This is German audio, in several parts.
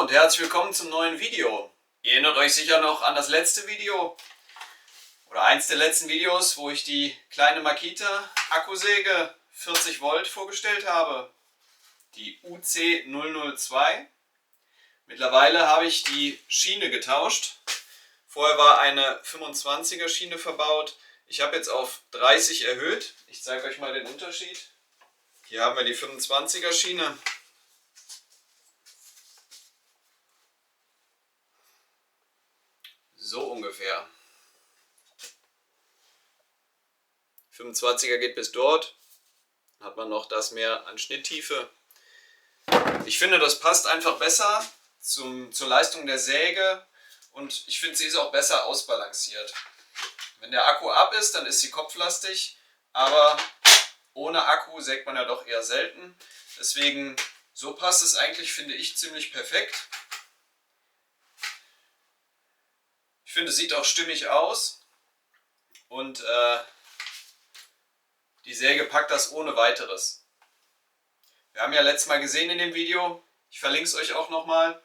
und herzlich willkommen zum neuen Video. Ihr erinnert euch sicher noch an das letzte Video oder eins der letzten Videos, wo ich die kleine Makita Akkusäge 40 Volt vorgestellt habe. Die UC002. Mittlerweile habe ich die Schiene getauscht. Vorher war eine 25er Schiene verbaut. Ich habe jetzt auf 30 erhöht. Ich zeige euch mal den Unterschied. Hier haben wir die 25er Schiene. So ungefähr. 25er geht bis dort. Dann hat man noch das mehr an Schnitttiefe. Ich finde, das passt einfach besser zur Leistung der Säge und ich finde, sie ist auch besser ausbalanciert. Wenn der Akku ab ist, dann ist sie kopflastig, aber ohne Akku sägt man ja doch eher selten. Deswegen, so passt es eigentlich, finde ich, ziemlich perfekt. Ich finde, es sieht auch stimmig aus und die Säge packt das ohne weiteres. Wir haben ja letztes Mal gesehen in dem Video, ich verlinke es euch auch nochmal,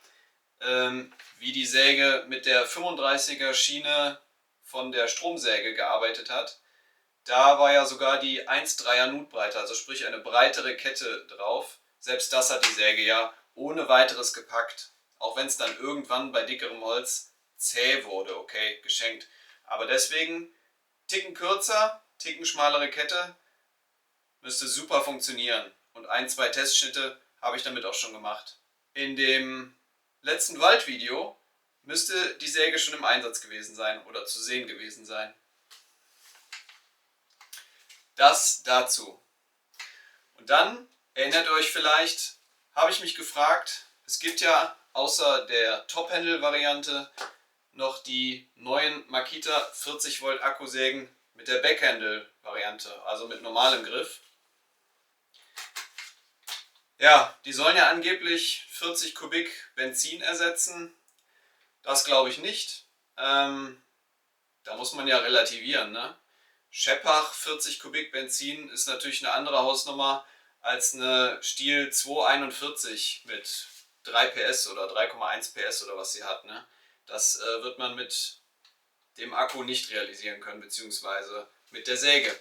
wie die Säge mit der 35er Schiene von der Stromsäge gearbeitet hat. Da war ja sogar die 1,3er Nutbreite, also sprich eine breitere Kette drauf. Selbst das hat die Säge ja ohne weiteres gepackt. Auch wenn es dann irgendwann bei dickerem Holz zäh wurde, okay, geschenkt. Aber deswegen Ticken kürzer, Ticken schmalere Kette, müsste super funktionieren. Und ein, zwei Testschnitte habe ich damit auch schon gemacht. In dem letzten Waldvideo müsste die Säge schon im Einsatz gewesen sein oder zu sehen gewesen sein. Das dazu. Und dann, erinnert euch vielleicht, habe ich mich gefragt, es gibt ja außer der Top-Handle-Variante noch die neuen Makita 40 Volt Akkusägen mit der Backhandle-Variante, also mit normalem Griff. Ja, die sollen ja angeblich 40 Kubik Benzin ersetzen. Das glaube ich nicht. Da muss man ja relativieren, ne? Scheppach 40 Kubik Benzin ist natürlich eine andere Hausnummer als eine Stihl 241 mit 3 PS oder 3,1 PS oder was sie hat, ne? Das wird man mit dem Akku nicht realisieren können, beziehungsweise mit der Säge.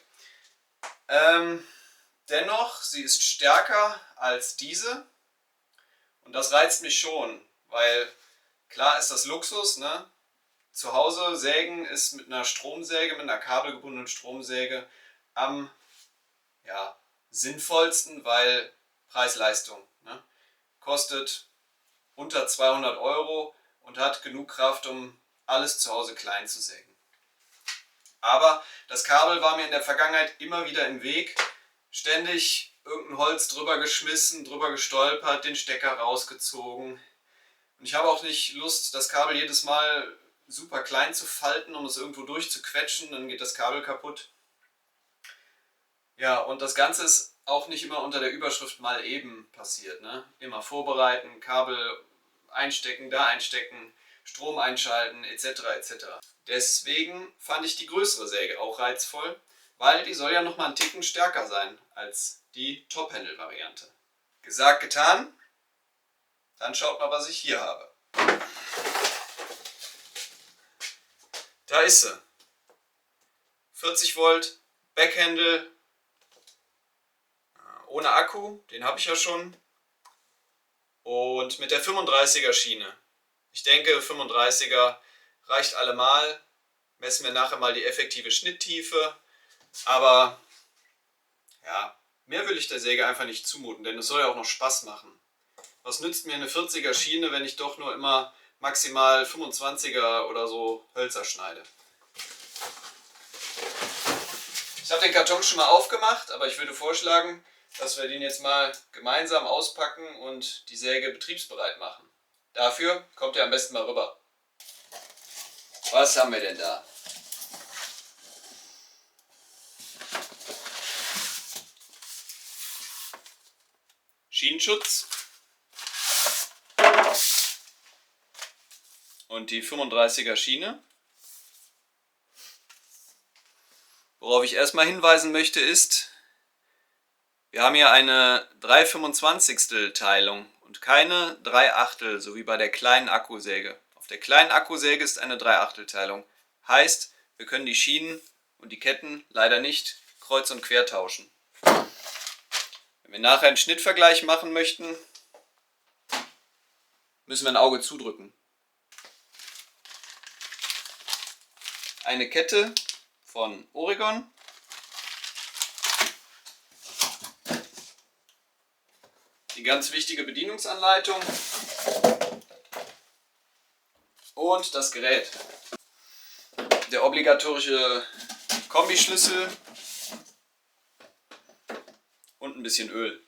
Dennoch, sie ist stärker als diese und das reizt mich schon, weil klar ist das Luxus, ne? Zu Hause sägen ist mit einer Stromsäge, mit einer kabelgebundenen Stromsäge am sinnvollsten, weil Preis-Leistung, ne? Kostet unter 200 Euro und hat genug Kraft, um alles zu Hause klein zu sägen. Aber das Kabel war mir in der Vergangenheit immer wieder im Weg. Ständig irgendein Holz drüber geschmissen, drüber gestolpert, den Stecker rausgezogen. Und ich habe auch nicht Lust, das Kabel jedes Mal super klein zu falten, um es irgendwo durchzuquetschen, dann geht das Kabel kaputt. Ja, und das Ganze ist auch nicht immer unter der Überschrift mal eben passiert, ne? Immer vorbereiten, Kabel einstecken, da einstecken, Strom einschalten, etc. etc. Deswegen fand ich die größere Säge auch reizvoll, weil die soll ja nochmal einen Ticken stärker sein als die Top-Handle-Variante. Gesagt, getan. Dann schaut mal, was ich hier habe. Da ist sie. 40 Volt, Backhandle, ohne Akku, den habe ich ja schon. Und mit der 35er Schiene. Ich denke, 35er reicht allemal. Messen wir nachher mal die effektive Schnitttiefe. Aber ja, mehr will ich der Säge einfach nicht zumuten, denn es soll ja auch noch Spaß machen. Was nützt mir eine 40er Schiene, wenn ich doch nur immer maximal 25er oder so Hölzer schneide? Ich habe den Karton schon mal aufgemacht, aber ich würde vorschlagen, dass wir den jetzt mal gemeinsam auspacken und die Säge betriebsbereit machen. Dafür kommt ihr am besten mal rüber. Was haben wir denn da? Schienenschutz und die 35er Schiene. Worauf ich erstmal hinweisen möchte ist, wir haben hier eine 3/25 Teilung und keine 3/8, so wie bei der kleinen Akkusäge. Auf der kleinen Akkusäge ist eine 3/8-Teilung. Heißt, wir können die Schienen und die Ketten leider nicht kreuz und quer tauschen. Wenn wir nachher einen Schnittvergleich machen möchten, müssen wir ein Auge zudrücken. Eine Kette von Oregon. Die ganz wichtige Bedienungsanleitung und das Gerät. Der obligatorische Kombischlüssel und ein bisschen Öl.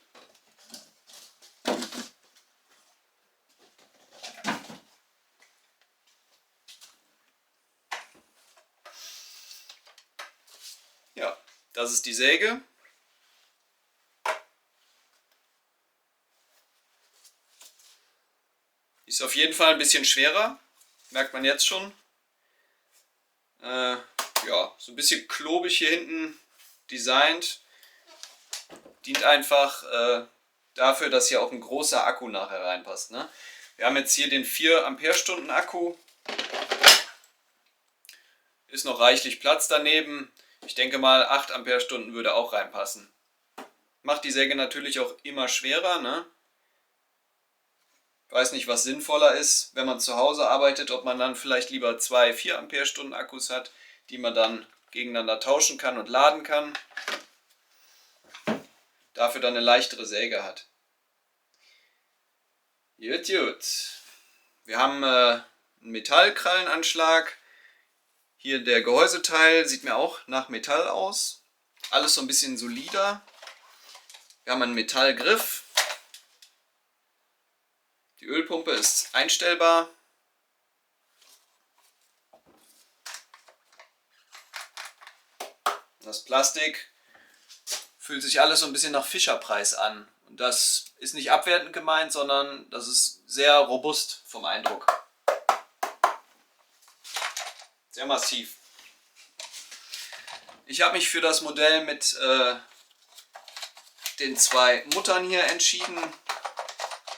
Ja, das ist die Säge. Die ist auf jeden Fall ein bisschen schwerer, merkt man jetzt schon. Ja, so ein bisschen klobig hier hinten designt. Dient einfach dafür, dass hier auch ein großer Akku nachher reinpasst. Ne? Wir haben jetzt hier den 4 Ampere-Stunden Akku. Ist noch reichlich Platz daneben. Ich denke mal 8 Ampere-Stunden würde auch reinpassen. Macht die Säge natürlich auch immer schwerer. Ne? Ich weiß nicht, was sinnvoller ist, wenn man zu Hause arbeitet, ob man dann vielleicht lieber 2 4 Ampere-Stunden Akkus hat, die man dann gegeneinander tauschen kann und laden kann. Dafür dann eine leichtere Säge hat. Gut, gut. Wir haben einen Metallkrallenanschlag. Hier der Gehäuseteil sieht mir auch nach Metall aus. Alles so ein bisschen solider. Wir haben einen Metallgriff. Die Ölpumpe ist einstellbar. Das Plastik fühlt sich alles so ein bisschen nach Fischerpreis an. Und das ist nicht abwertend gemeint, sondern das ist sehr robust vom Eindruck. Sehr massiv. Ich habe mich für das Modell mit den 2 Muttern hier entschieden,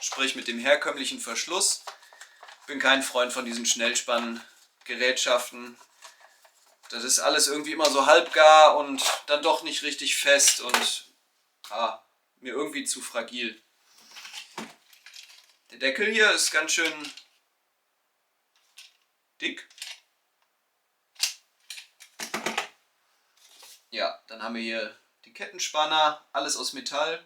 sprich mit dem herkömmlichen Verschluss. Ich bin kein Freund von diesen Schnellspanngerätschaften. Das ist alles irgendwie immer so halbgar und dann doch nicht richtig fest und mir irgendwie zu fragil. Der Deckel hier ist ganz schön dick. Ja, dann haben wir hier die Kettenspanner, alles aus Metall.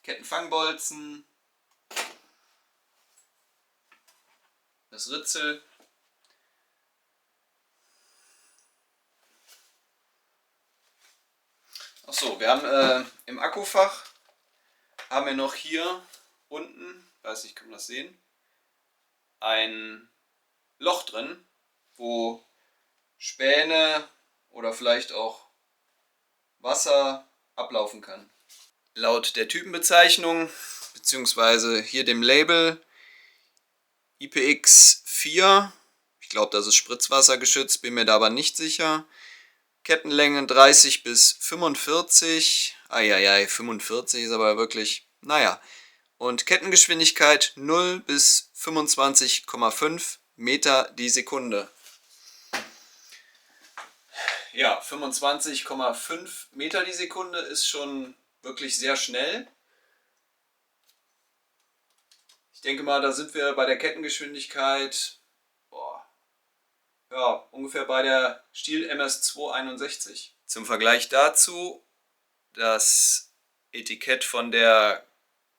Kettenfangbolzen. Das Ritzel. Achso, wir haben im Akkufach haben wir noch hier unten, weiß nicht, kann man das sehen, ein Loch drin, wo Späne oder vielleicht auch Wasser ablaufen kann. Laut der Typenbezeichnung beziehungsweise hier dem Label IPX4, ich glaube, das ist spritzwassergeschützt, bin mir da aber nicht sicher. Kettenlänge 30 bis 45, 45 ist aber wirklich, naja. Und Kettengeschwindigkeit 0 bis 25,5 Meter die Sekunde. Ja, 25,5 Meter die Sekunde ist schon wirklich sehr schnell. Ich denke mal, da sind wir bei der Kettengeschwindigkeit ungefähr bei der Stihl MS261. Zum Vergleich dazu das Etikett von der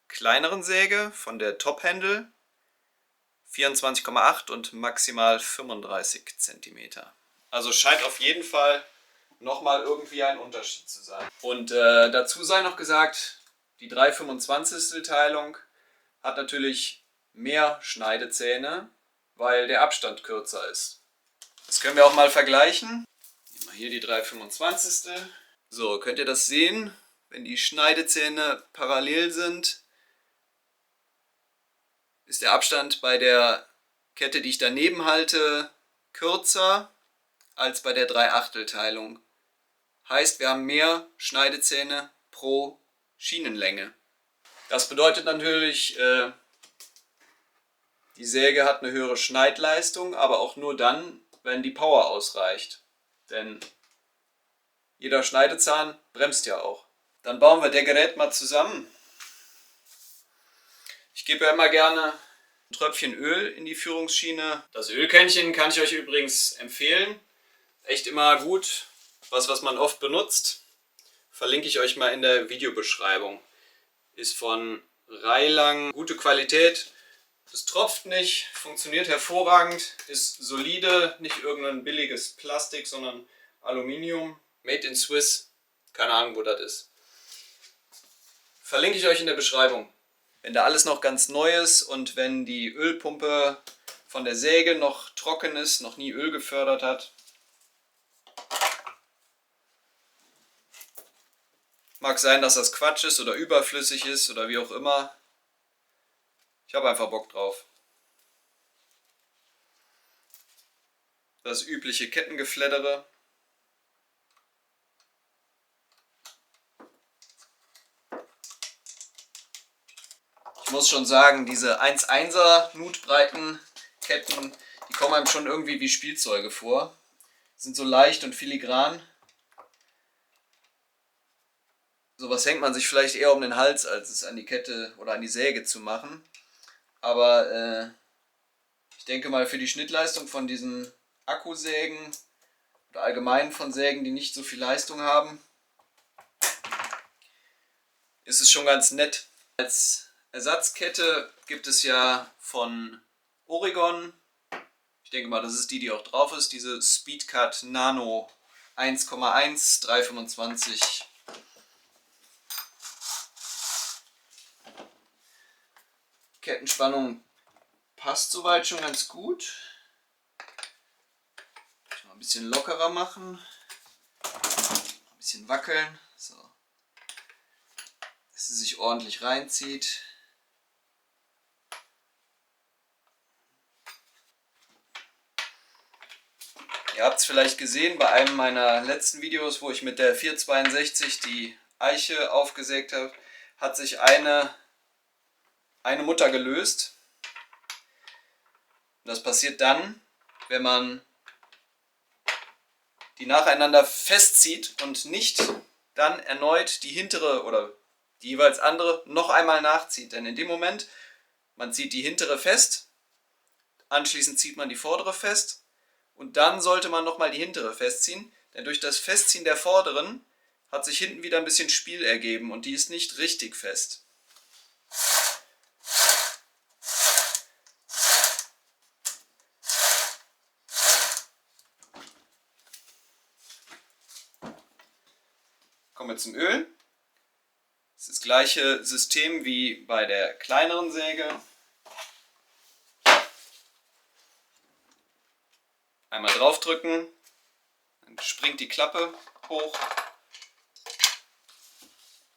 kleineren Säge, von der Top Handle, 24,8 und maximal 35 cm. Also scheint auf jeden Fall nochmal irgendwie ein Unterschied zu sein. Und dazu sei noch gesagt, die 3/25 Teilung hat natürlich mehr Schneidezähne, weil der Abstand kürzer ist. Das können wir auch mal vergleichen. Nehmen wir hier die 3/25. So, könnt ihr das sehen? Wenn die Schneidezähne parallel sind, ist der Abstand bei der Kette, die ich daneben halte, kürzer als bei der 3/8 Teilung. Heißt, wir haben mehr Schneidezähne pro Schienenlänge. Das bedeutet natürlich, die Säge hat eine höhere Schneidleistung, aber auch nur dann, wenn die Power ausreicht. Denn jeder Schneidezahn bremst ja auch. Dann bauen wir das Gerät mal zusammen. Ich gebe ja immer gerne ein Tröpfchen Öl in die Führungsschiene. Das Ölkännchen kann ich euch übrigens empfehlen. Echt immer gut. Was man oft benutzt. Verlinke ich euch mal in der Videobeschreibung. Ist von Reilang, gute Qualität. Es tropft nicht, funktioniert hervorragend, ist solide, nicht irgendein billiges Plastik, sondern Aluminium. Made in Swiss, keine Ahnung, wo das ist. Verlinke ich euch in der Beschreibung. Wenn da alles noch ganz neu ist und wenn die Ölpumpe von der Säge noch trocken ist, noch nie Öl gefördert hat. Mag sein, dass das Quatsch ist oder überflüssig ist oder wie auch immer. Ich habe einfach Bock drauf. Das übliche Kettengefleddere. Ich muss schon sagen, diese 1,1er Nutbreiten Ketten, die kommen einem schon irgendwie wie Spielzeuge vor. Sind so leicht und filigran. Sowas hängt man sich vielleicht eher um den Hals, als es an die Kette oder an die Säge zu machen. Aber ich denke mal, für die Schnittleistung von diesen Akkusägen oder allgemein von Sägen, die nicht so viel Leistung haben, ist es schon ganz nett. Als Ersatzkette gibt es ja von Oregon, ich denke mal, das ist die auch drauf ist, diese Speedcut Nano 1,1 325. Kettenspannung passt soweit schon ganz gut. Ich mal ein bisschen lockerer machen, ein bisschen wackeln, so, dass sie sich ordentlich reinzieht. Ihr habt es vielleicht gesehen bei einem meiner letzten Videos, wo ich mit der 462 die Eiche aufgesägt habe, hat sich eine Mutter gelöst. Das passiert dann, wenn man die nacheinander festzieht und nicht dann erneut die hintere oder die jeweils andere noch einmal nachzieht. Denn in dem Moment, man zieht die hintere fest, anschließend zieht man die vordere fest und dann sollte man nochmal die hintere festziehen, denn durch das Festziehen der vorderen hat sich hinten wieder ein bisschen Spiel ergeben und die ist nicht richtig fest. Kommen wir zum Öl. Das ist das gleiche System wie bei der kleineren Säge. Einmal draufdrücken, dann springt die Klappe hoch.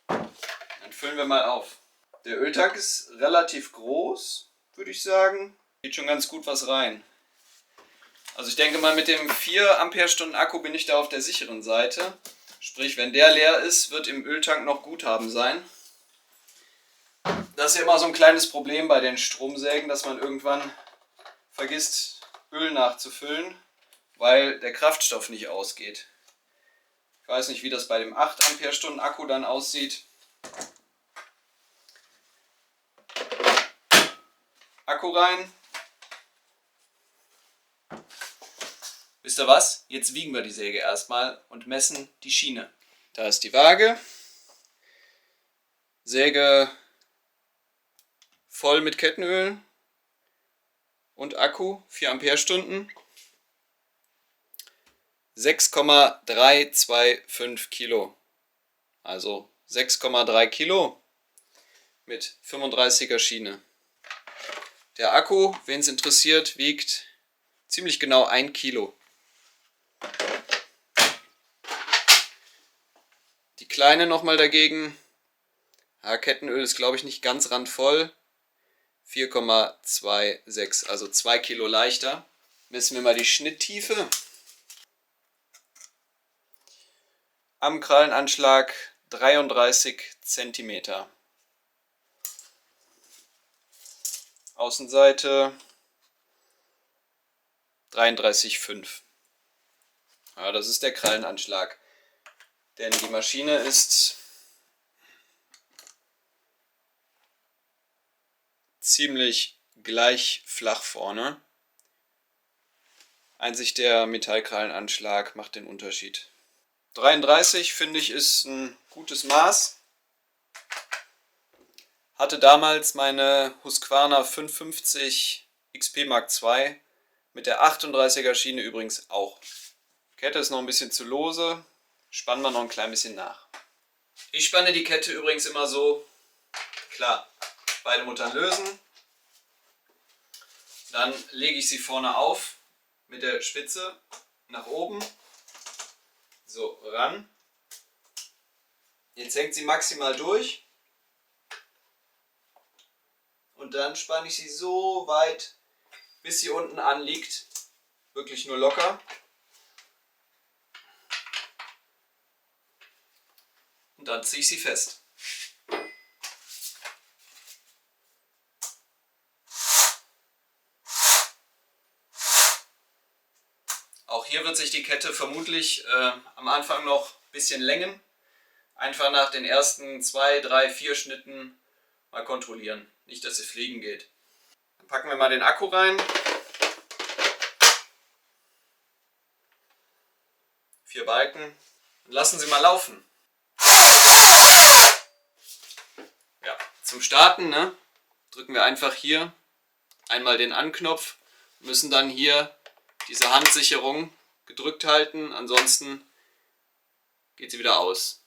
Dann füllen wir mal auf. Der Öltank ist relativ groß, würde ich sagen. Geht schon ganz gut was rein. Also ich denke mal, mit dem 4 Ampere-Stunden Akku bin ich da auf der sicheren Seite. Sprich, wenn der leer ist, wird im Öltank noch Guthaben sein. Das ist ja immer so ein kleines Problem bei den Stromsägen, dass man irgendwann vergisst, Öl nachzufüllen, weil der Kraftstoff nicht ausgeht. Ich weiß nicht, wie das bei dem 8 Ampere-Stunden Akku dann aussieht. Akku rein. Wisst ihr was? Jetzt wiegen wir die Säge erstmal und messen die Schiene. Da ist die Waage. Säge voll mit Kettenöl und Akku, 4 Ampere-Stunden. 6,325 Kilo. Also 6,3 Kilo mit 35er Schiene. Der Akku, wen es interessiert, wiegt ziemlich genau 1 Kilo. Die kleine nochmal dagegen, Kettenöl ist glaube ich nicht ganz randvoll, 4,26, also 2 Kilo leichter. Messen wir mal die Schnitttiefe. am Krallenanschlag 33 cm. Außenseite 33,5. Ja, das ist der Krallenanschlag. Denn die Maschine ist ziemlich gleich flach vorne. Einzig der Metallkrallenanschlag macht den Unterschied. 33 finde ich ist ein gutes Maß. Hatte damals meine Husqvarna 550 XP Mark II mit der 38er Schiene übrigens auch. Kette ist noch ein bisschen zu lose, spannen wir noch ein klein bisschen nach. Ich spanne die Kette übrigens immer so, klar, beide Muttern lösen. Dann lege ich sie vorne auf mit der Spitze nach oben, so ran. Jetzt hängt sie maximal durch. Und dann spanne ich sie so weit, bis sie unten anliegt. Wirklich nur locker. Und dann ziehe ich sie fest. Auch hier wird sich die Kette vermutlich am Anfang noch ein bisschen längen. Einfach nach den ersten 2, 3, 4 Schnitten mal kontrollieren. Nicht, dass sie fliegen geht. Dann packen wir mal den Akku rein. 4 Balken. Und lassen sie mal laufen. Ja, zum Starten drücken wir einfach hier einmal den An-Knopf. Müssen dann hier diese Handsicherung gedrückt halten. Ansonsten geht sie wieder aus.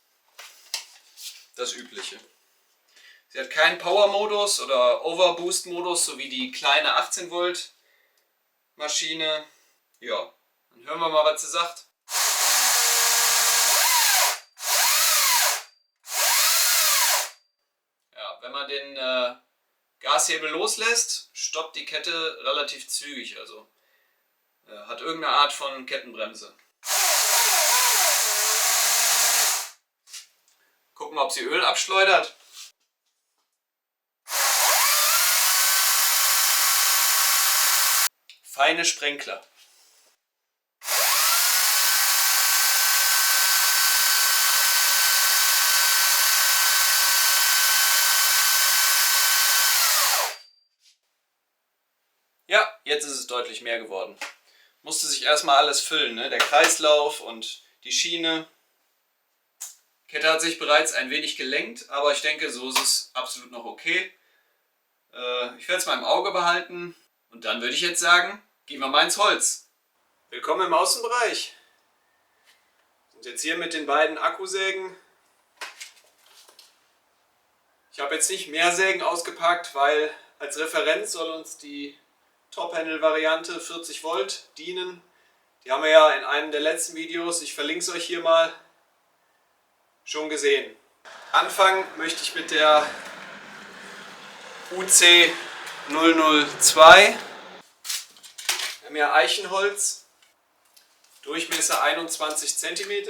Das Übliche. Sie hat keinen Power-Modus oder Overboost-Modus, so wie die kleine 18 Volt Maschine. Ja, dann hören wir mal, was sie sagt. Ja, wenn man den Gashebel loslässt, stoppt die Kette relativ zügig. Also hat irgendeine Art von Kettenbremse. Gucken, ob sie Öl abschleudert. Feine Sprenkler. Ja, jetzt ist es deutlich mehr geworden. Musste sich erstmal alles füllen, ne? Der Kreislauf und die Schiene. Die Kette hat sich bereits ein wenig gelenkt, aber ich denke, so ist es absolut noch okay. Ich werde es mal im Auge behalten und dann würde ich jetzt sagen, gehen wir mal ins Holz. Willkommen im Außenbereich. Wir sind jetzt hier mit den beiden Akkusägen. Ich habe jetzt nicht mehr Sägen ausgepackt, weil als Referenz soll uns die Top-Handle-Variante 40 Volt dienen. Die haben wir ja in einem der letzten Videos, ich verlinke es euch hier mal, schon gesehen. Anfangen möchte ich mit der UC 002. Wir haben ja Eichenholz, Durchmesser 21 cm.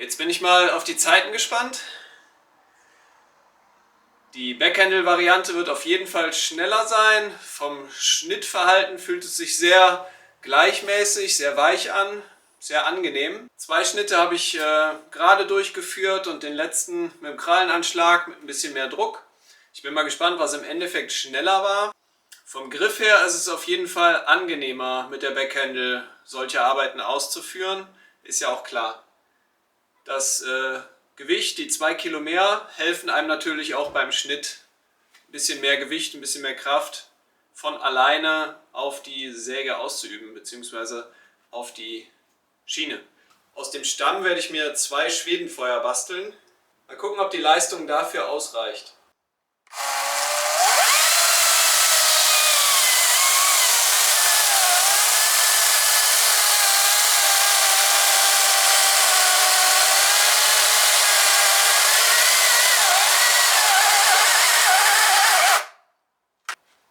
Jetzt bin ich mal auf die Zeiten gespannt. Die Backhandle-Variante wird auf jeden Fall schneller sein. Vom Schnittverhalten fühlt es sich sehr gleichmäßig, sehr weich an, sehr angenehm. 2 Schnitte habe ich gerade durchgeführt und den letzten mit dem Krallenanschlag mit ein bisschen mehr Druck. Ich bin mal gespannt, was im Endeffekt schneller war. Vom Griff her ist es auf jeden Fall angenehmer, mit der Backhandle solche Arbeiten auszuführen. Ist ja auch klar. Das Gewicht, die 2 Kilo mehr, helfen einem natürlich auch beim Schnitt. Ein bisschen mehr Gewicht, ein bisschen mehr Kraft von alleine auf die Säge auszuüben, beziehungsweise auf die Schiene. Aus dem Stamm werde ich mir 2 Schwedenfeuer basteln. Mal gucken, ob die Leistung dafür ausreicht.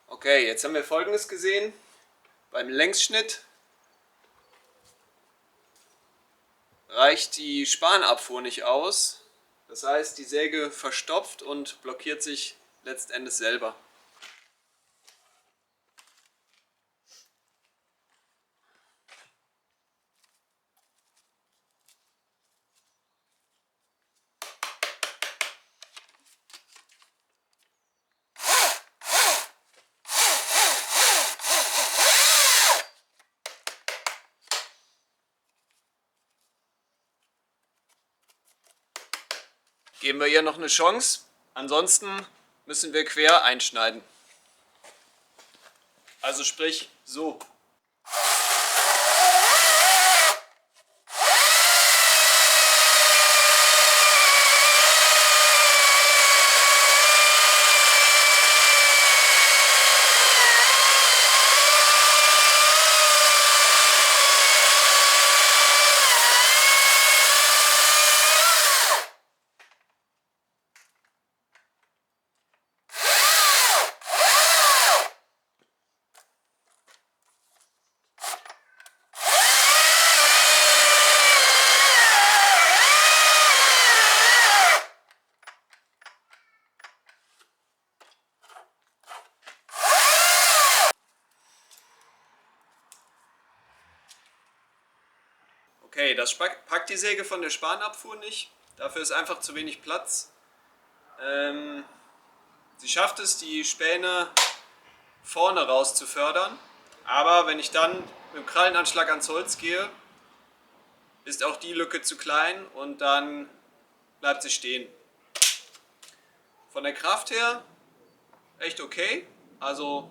Okay, jetzt haben wir Folgendes gesehen. Beim Längsschnitt reicht die Spanabfuhr nicht aus. Das heißt, die Säge verstopft und blockiert sich letztendlich selber. Geben wir ihr noch eine Chance, ansonsten müssen wir quer einschneiden. Also sprich so. Okay, das packt die Säge von der Spanabfuhr nicht. Dafür ist einfach zu wenig Platz. Sie schafft es, die Späne vorne raus zu fördern. Aber wenn ich dann mit dem Krallenanschlag ans Holz gehe, ist auch die Lücke zu klein und dann bleibt sie stehen. Von der Kraft her echt okay. Also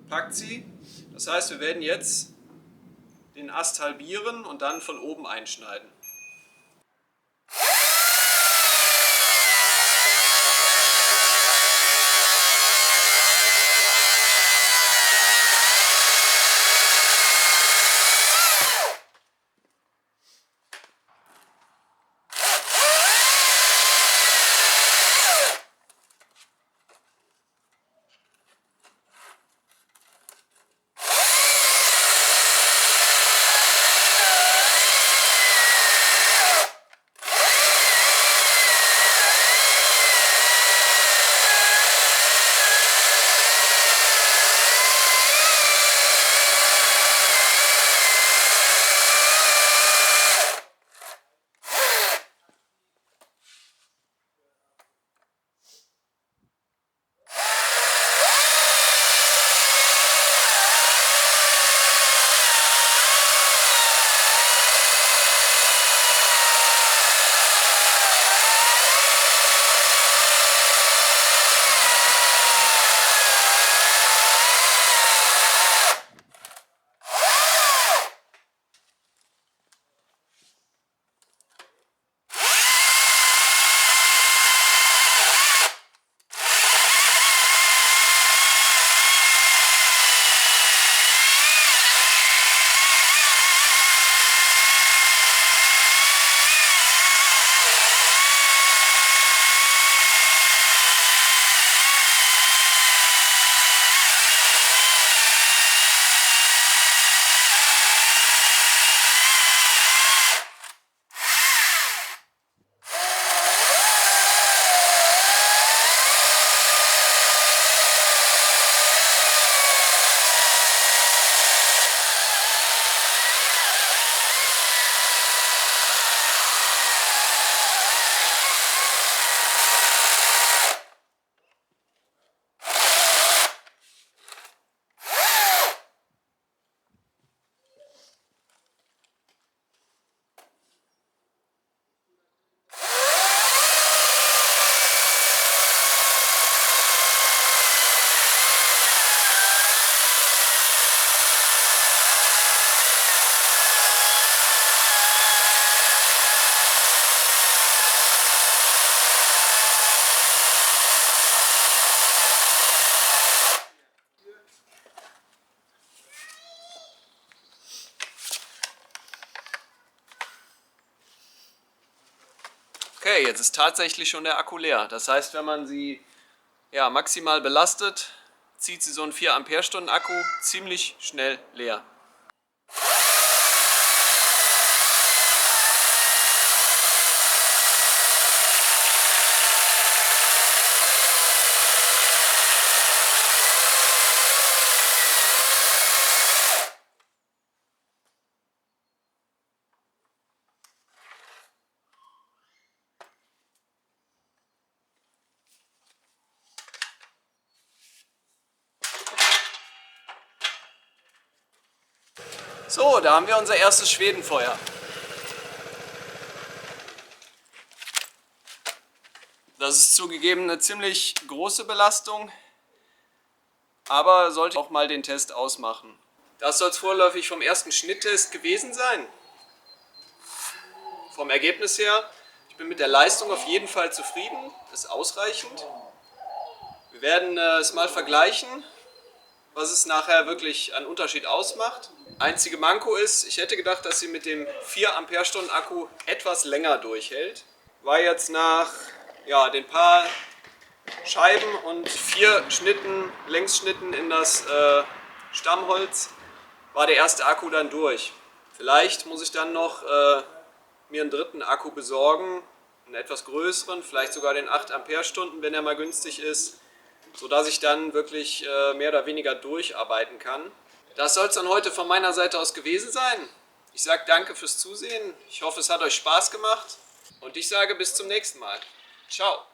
packt sie. Das heißt, wir werden jetzt den Ast halbieren und dann von oben einschneiden. Okay, jetzt ist tatsächlich schon der Akku leer. Das heißt, wenn man sie maximal belastet, zieht sie so einen 4 Ampere-Stunden Akku ziemlich schnell leer. So, da haben wir unser erstes Schwedenfeuer. Das ist zugegeben eine ziemlich große Belastung, aber sollte auch mal den Test ausmachen. Das soll es vorläufig vom ersten Schnitttest gewesen sein. Vom Ergebnis her, ich bin mit der Leistung auf jeden Fall zufrieden, ist ausreichend. Wir werden es mal vergleichen, was es nachher wirklich an Unterschied ausmacht. Einzige Manko ist, ich hätte gedacht, dass sie mit dem 4 Ampere-Stunden Akku etwas länger durchhält. War jetzt nach den paar Scheiben und 4 Längsschnitten in das Stammholz, war der erste Akku dann durch. Vielleicht muss ich dann noch mir einen dritten Akku besorgen, einen etwas größeren, vielleicht sogar den 8 Ampere-Stunden, wenn er mal günstig ist, sodass ich dann wirklich mehr oder weniger durcharbeiten kann. Das soll es dann heute von meiner Seite aus gewesen sein. Ich sage danke fürs Zusehen, ich hoffe es hat euch Spaß gemacht und ich sage bis zum nächsten Mal. Ciao!